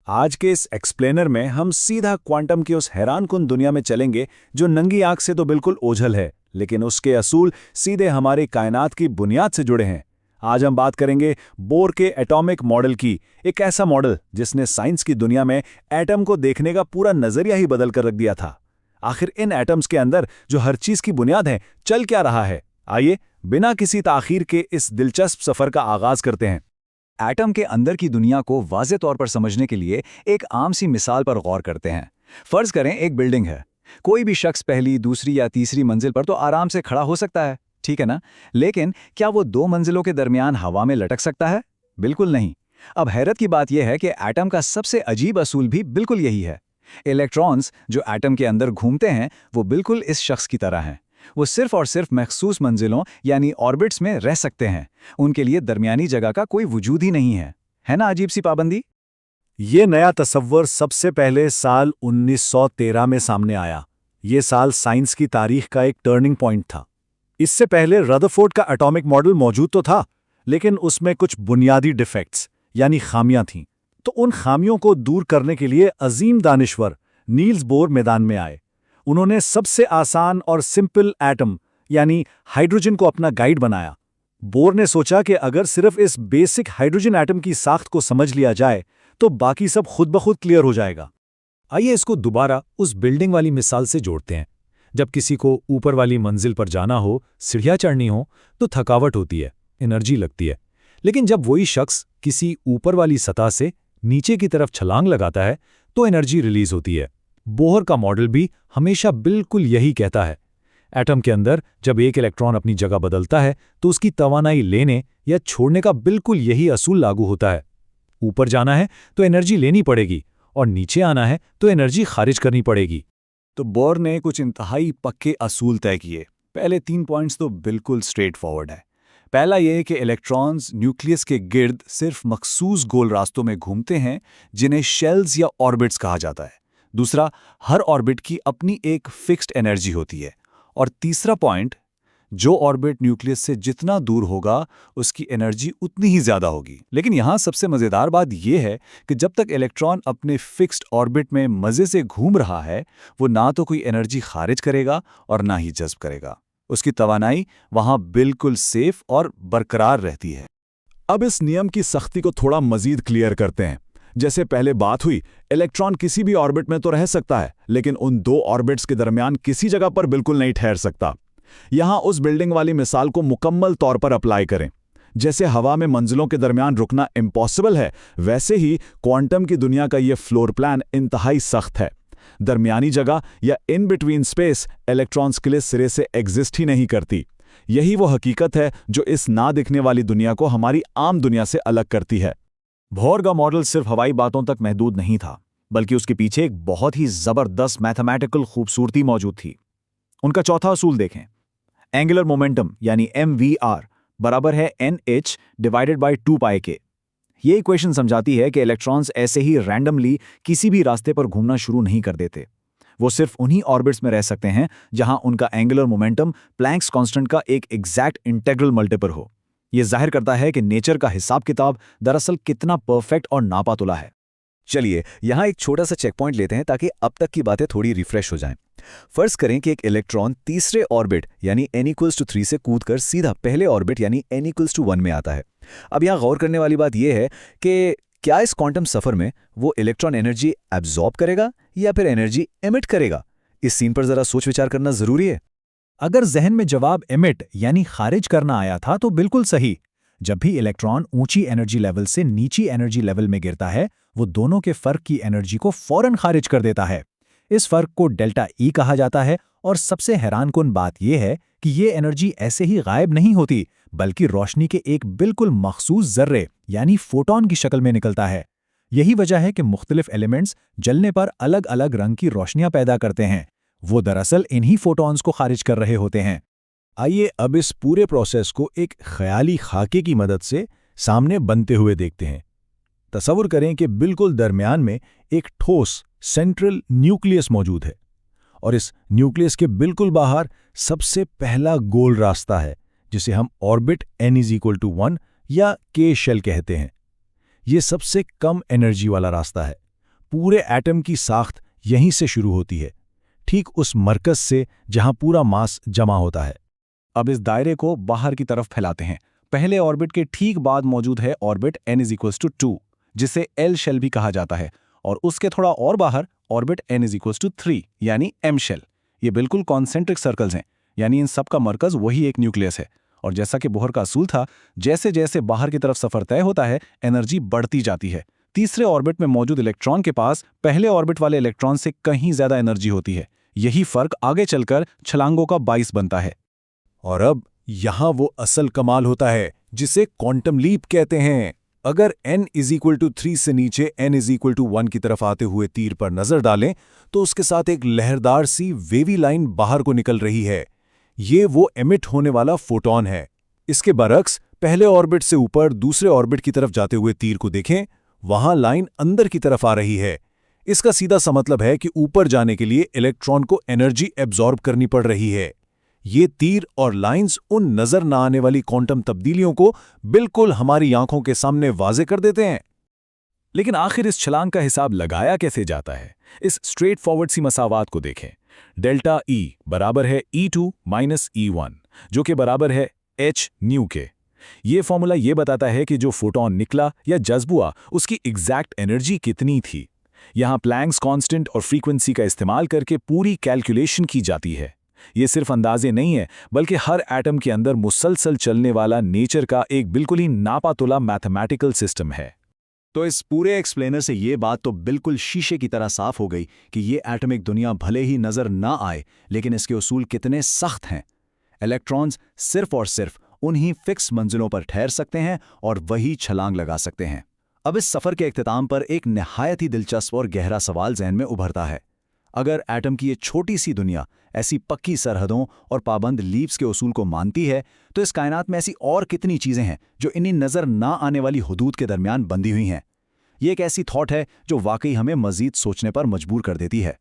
आज के इस एक्सप्लेनर में हम सीधा क्वांटम की उस हैरानकुन दुनिया में चलेंगे जो नंगी आंख से तो बिल्कुल ओझल है, लेकिन उसके असूल सीधे हमारे कायनात की बुनियाद से जुड़े हैं। आज हम बात करेंगे बोर के एटॉमिक मॉडल की, एक ऐसा मॉडल जिसने साइंस की दुनिया में एटम को देखने का पूरा नजरिया ही बदल कर रख दिया था। आखिर इन एटम्स के अंदर जो हर चीज की बुनियाद है, चल क्या रहा है? आइए बिना किसी ताखीर के इस दिलचस्प सफर का आगाज करते हैं। एटम के अंदर की दुनिया को वाज़े तौर पर समझने के लिए एक आम सी मिसाल पर गौर करते हैं। फर्ज करें एक बिल्डिंग है। कोई भी शख्स पहली, दूसरी या तीसरी मंजिल पर तो आराम से खड़ा हो सकता है, ठीक है ना? लेकिन क्या वो दो मंजिलों के दरमियान हवा में लटक सकता है? बिल्कुल नहीं। अब हैरत की बात यह है कि एटम का सबसे अजीब असूल भी बिल्कुल यही है। इलेक्ट्रॉन्स जो एटम के अंदर घूमते हैं वो बिल्कुल इस शख्स की तरह हैं। वो सिर्फ और सिर्फ मखसूस मंजिलों यानी ऑर्बिट्स में रह सकते हैं। उनके लिए दरमियानी जगह का कोई वजूद ही नहीं है ना अजीब सी पाबंदी? ये नया तसव्वुर सबसे पहले साल 1913 में सामने आया। ये साल साइंस की तारीख का एक टर्निंग पॉइंट था। इससे पहले रदरफोर्ड का एटॉमिक मॉडल मौजूद तो था, लेकिन उसमें कुछ बुनियादी डिफेक्ट्स यानी खामियां थीं। तो उन खामियों को दूर करने के लिए अजीम दानिश्वर नील्स बोर मैदान में आए। उन्होंने सबसे आसान और सिंपल एटम यानी हाइड्रोजन को अपना गाइड बनाया। बोर ने सोचा कि अगर सिर्फ इस बेसिक हाइड्रोजन एटम की साख्त को समझ लिया जाए तो बाकी सब खुद ब खुद क्लियर हो जाएगा। आइए इसको दोबारा उस बिल्डिंग वाली मिसाल से जोड़ते हैं। जब किसी को ऊपर वाली मंजिल पर जाना हो, सीढ़ियां चढ़नी हो, तो थकावट होती है, एनर्जी लगती है। लेकिन जब वही शख्स किसी ऊपर वाली सतह से नीचे की तरफ छलांग लगाता है तो एनर्जी रिलीज होती है। बोहर का मॉडल भी हमेशा बिल्कुल यही कहता है। एटम के अंदर जब एक इलेक्ट्रॉन अपनी जगह बदलता है तो उसकी तवानाई लेने या छोड़ने का बिल्कुल यही असूल लागू होता है। ऊपर जाना है तो एनर्जी लेनी पड़ेगी और नीचे आना है तो एनर्जी खारिज करनी पड़ेगी। तो बोर ने कुछ इंतहाई पक्के असूल तय किए। पहले 3 पॉइंट्स तो बिल्कुल स्ट्रेट फॉरवर्ड है। पहला यह कि इलेक्ट्रॉन्स न्यूक्लियस के गिर्द सिर्फ मखसूस गोल रास्तों में घूमते हैं, जिन्हें शेल्स या ऑर्बिट्स कहा जाता है। दूसरा, हर ऑर्बिट की अपनी एक फिक्स्ड एनर्जी होती है। और तीसरा पॉइंट, जो ऑर्बिट न्यूक्लियस से जितना दूर होगा उसकी एनर्जी उतनी ही ज्यादा होगी। लेकिन यहां सबसे मजेदार बात यह है कि जब तक इलेक्ट्रॉन अपने फिक्स्ड ऑर्बिट में मजे से घूम रहा है, वो ना तो कोई एनर्जी खारिज करेगा और ना ही जज्ब करेगा। उसकी तवानाई वहां बिल्कुल सेफ और बरकरार रहती है। अब इस नियम की सख्ती को थोड़ा मजीद क्लियर करते हैं। जैसे पहले बात हुई, इलेक्ट्रॉन किसी भी ऑर्बिट में तो रह सकता है, लेकिन उन दो ऑर्बिट्स के दरमियान किसी जगह पर बिल्कुल नहीं ठहर सकता। यहां उस बिल्डिंग वाली मिसाल को मुकम्मल तौर पर अप्लाई करें। जैसे हवा में मंजिलों के दरमियान रुकना इम्पॉसिबल है, वैसे ही क्वांटम की दुनिया का यह फ्लोर प्लान इंतहाई सख्त है। दरमियानी जगह या इन बिटवीन स्पेस इलेक्ट्रॉन्स के लिए सिरे से एग्जिस्ट ही नहीं करती। यही वो हकीकत है जो इस ना दिखने वाली दुनिया को हमारी आम दुनिया से अलग करती है। बोर का मॉडल सिर्फ हवाई बातों तक महदूद नहीं था, बल्कि उसके पीछे एक बहुत ही जबरदस्त मैथमेटिकल खूबसूरती मौजूद थी। उनका चौथा असूल देखें। एंगुलर मोमेंटम यानी MVR बराबर है NH डिवाइडेड बाय 2πk। ये इक्वेशन समझाती है कि इलेक्ट्रॉन्स ऐसे ही रैंडमली किसी भी रास्ते पर घूमना शुरू नहीं कर देते। वो सिर्फ उन्हीं ऑर्बिट्स में रह सकते हैं जहां उनका एंगुलर मोमेंटम प्लैंक्स कांस्टेंट का एक एग्जैक्ट इंटेग्रल मल्टीपल हो। यह जाहिर करता है कि नेचर का हिसाब किताब दरअसल कितना परफेक्ट और नापातुला है। चलिए यहां एक छोटा सा चेक पॉइंट लेते हैं ताकि अब तक की बातें थोड़ी रिफ्रेश हो जाएं। फर्ज करें कि एक इलेक्ट्रॉन तीसरे ऑर्बिट यानी n=3 से कूदकर सीधा पहले ऑर्बिट यानी n=1 में आता है। अब यहां गौर करने वाली बात यह है कि क्या इस क्वांटम सफर में वो इलेक्ट्रॉन एनर्जी एब्जॉर्ब करेगा या फिर एनर्जी एमिट करेगा? इस सीन पर जरा सोच विचार करना जरूरी है। अगर जहन में जवाब एमिट यानी खारिज करना आया था तो बिल्कुल सही। जब भी इलेक्ट्रॉन ऊंची एनर्जी लेवल से नीची एनर्जी लेवल में गिरता है, वो दोनों के फर्क की एनर्जी को फौरन खारिज कर देता है। इस फर्क को डेल्टा E कहा जाता है। और सबसे हैरानकुन बात यह है कि ये एनर्जी ऐसे ही गायब नहीं होती, बल्कि रोशनी के एक बिल्कुल मखसूस जर्रे यानी फोटॉन की शक्ल में निकलता है। यही वजह है कि मुख्तलिफ एलिमेंट्स जलने पर अलग अलग रंग की रोशनियां पैदा करते हैं। वो दरअसल इन्हीं फोटॉन्स को खारिज कर रहे होते हैं। आइए अब इस पूरे प्रोसेस को एक ख्याली खाके की मदद से सामने बनते हुए देखते हैं। तसव्वुर करें कि बिल्कुल दरमियान में एक ठोस सेंट्रल न्यूक्लियस मौजूद है और इस न्यूक्लियस के बिल्कुल बाहर सबसे पहला गोल रास्ता है, जिसे हम ऑर्बिट n=1 या K शेल कहते हैं। ये सबसे कम एनर्जी वाला रास्ता है पूरे एटम की साख्त यहीं से शुरू होती है, ठीक उस मरकज से जहां पूरा मास जमा होता है। अब इस दायरे को बाहर की तरफ फैलाते हैं। पहले ऑर्बिट के ठीक बाद मौजूद है ऑर्बिट n=2, जिसे एल शेल भी कहा जाता है, और उसके थोड़ा और बाहर ऑर्बिट n=3 यानी एम शेल। ये बिल्कुल कॉन्सेंट्रिक सर्कल्स हैं, यानी इन सब का मरकज वही एक न्यूक्लियस है। और जैसा कि बोहर का असूल था, जैसे जैसे बाहर की तरफ सफर तय होता है, एनर्जी बढ़ती जाती है। तीसरे ऑर्बिट में मौजूद इलेक्ट्रॉन के पास पहले ऑर्बिट वाले इलेक्ट्रॉन से कहीं ज्यादा एनर्जी होती है। यही फर्क आगे चलकर छलांगों का बाइस बनता है। और अब यहां वो असल कमाल होता है जिसे क्वांटम लीप कहते हैं। अगर n=3 से नीचे n=1 की तरफ आते हुए तीर पर नजर डालें तो उसके साथ एक लहरदार सी वेवी लाइन बाहर को निकल रही है। ये वो एमिट होने वाला फोटॉन है। इसके बरक्स पहले ऑर्बिट से ऊपर दूसरे ऑर्बिट की तरफ जाते हुए तीर को देखें, वहां लाइन अंदर की तरफ आ रही है। इसका सीधा सा मतलब है कि ऊपर जाने के लिए इलेक्ट्रॉन को एनर्जी एब्जॉर्ब करनी पड़ रही है। ये तीर और लाइंस उन नजर न आने वाली क्वांटम तब्दीलियों को बिल्कुल हमारी आंखों के सामने वाजे कर देते हैं। लेकिन आखिर इस छलांग का हिसाब लगाया कैसे जाता है? इस स्ट्रेट फॉरवर्ड सी मसावात को देखें। डेल्टा E बराबर है E2 माइनस E1, जो कि बराबर है h न्यू के। ये फॉर्मूला ये बताता है कि जो फोटॉन निकला या जज्ब हुआ, उसकी एग्जैक्ट एनर्जी कितनी थी। यहां प्लैंक्स कांस्टेंट और फ्रीक्वेंसी का इस्तेमाल करके पूरी कैलकुलेशन की जाती है। ये सिर्फ अंदाजे नहीं है, बल्कि हर एटम के अंदर मुसलसल चलने वाला नेचर का एक बिल्कुल ही नापातुला मैथमेटिकल सिस्टम है। तो इस पूरे एक्सप्लेनर से ये बात तो बिल्कुल शीशे की तरह साफ हो गई कि ये एटॉमिक दुनिया भले ही नजर ना आए, लेकिन इसके उसूल कितने सख्त हैं। इलेक्ट्रॉन्स सिर्फ और सिर्फ उन्हीं फिक्स मंजिलों पर ठहर सकते हैं और वही छलांग लगा सकते हैं। अब इस सफर के इख्तिताम पर एक निहायत ही दिलचस्प और गहरा सवाल ज़हन में उभरता है। अगर एटम की ये छोटी सी दुनिया ऐसी पक्की सरहदों और पाबंद लीव्स के उसूल को मानती है, तो इस कायनात में ऐसी और कितनी चीज़ें हैं जो इन्हीं नज़र ना आने वाली हुदूद के दरमियान बंधी हुई हैं। ये एक ऐसी थॉट है जो वाकई हमें मज़ीद सोचने पर मजबूर कर देती है।